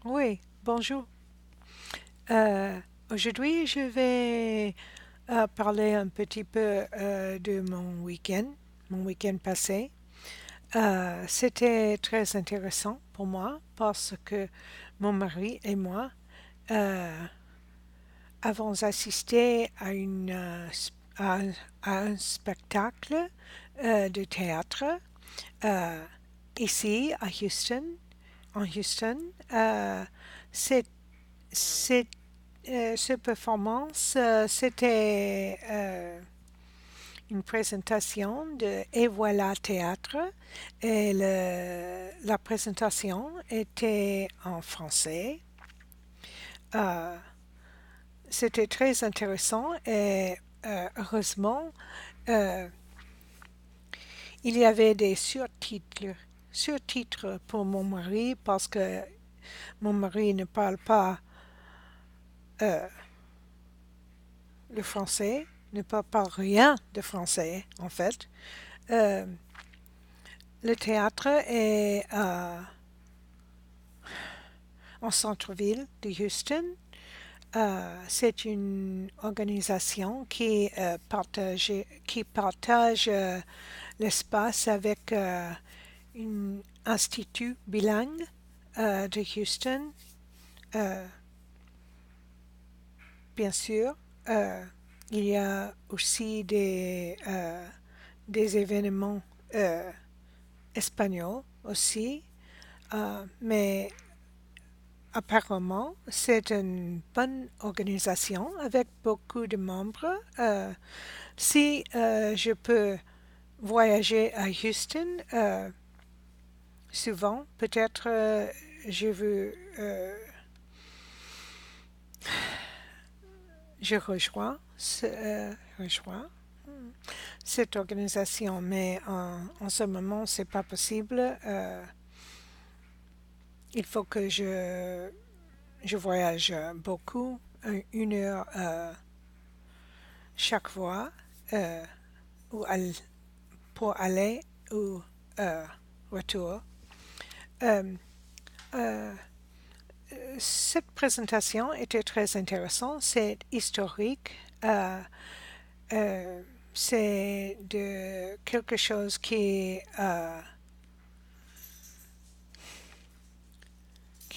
Oui, bonjour. Euh, Aujourd'hui, je vais parler un petit peu de mon week-end passé. C'était très intéressant pour moi parce que mon mari et moi euh, avons assisté à, à un spectacle de théâtre euh, ici à Houston, en Houston. C'est C'est, cette performance, c'était une présentation de Et voilà théâtre et la présentation était en français. Euh, C'était très intéressant et heureusement, euh, il y avait des surtitres pour mon mari parce que mon mari ne parle pas euh, le français, ne parle pas rien de français en fait. Euh, le théâtre est en centre-ville de Houston. C'est une organisation qui partage l'espace avec un institut bilingue de Houston. Euh, Bien sûr, euh, il y a aussi des événements euh, espagnols aussi, mais apparemment, c'est une bonne organisation avec beaucoup de membres. Si je peux voyager à Houston souvent, peut-être je veux, je rejoins cette organisation, mais en ce moment, c'est pas possible. Il faut que je voyage beaucoup, 1 heure chaque fois, euh, ou pour aller ou euh, retour. Euh, euh, cette présentation était très intéressante. C'est historique. Euh, c'est de quelque chose qui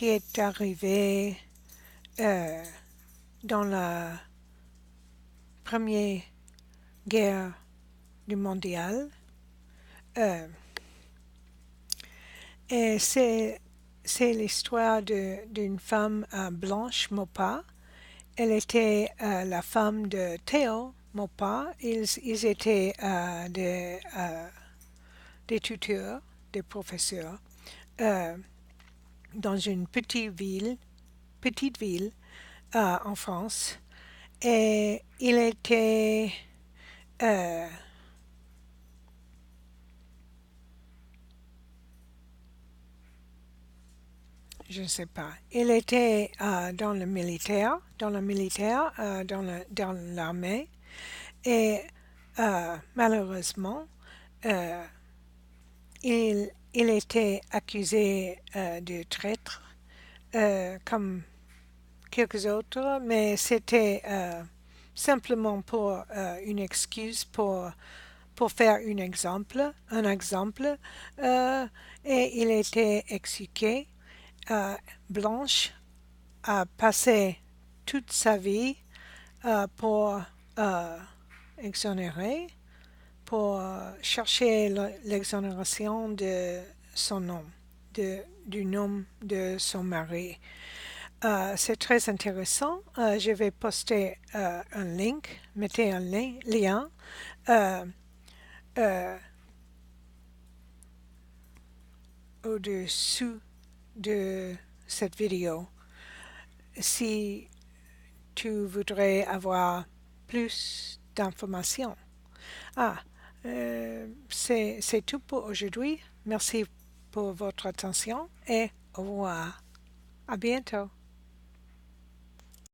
est arrivé euh, dans la Première Guerre du mondial. Euh, et c'est l'histoire d'une femme blanche, Maupas. Elle était la femme de Theo Maupas. Ils étaient des tuteurs, des professeurs, euh, dans une petite ville en France. Et il était, euh, je ne sais pas, il était dans l'armée. Et malheureusement, euh, il était accusé de traître comme quelques autres, mais c'était simplement pour une excuse pour faire un exemple, euh, et il était exécuté. Euh, Blanche a passé toute sa vie pour euh, exonérer, pour chercher l'exonération de son nom, du nom de son mari. C'est très intéressant. Je vais poster un link, mettez un lien euh, euh, au-dessous de cette vidéo si tu voudrais avoir plus d'informations. Ah, c'est tout pour aujourd'hui. Merci pour votre attention et au revoir. À bientôt.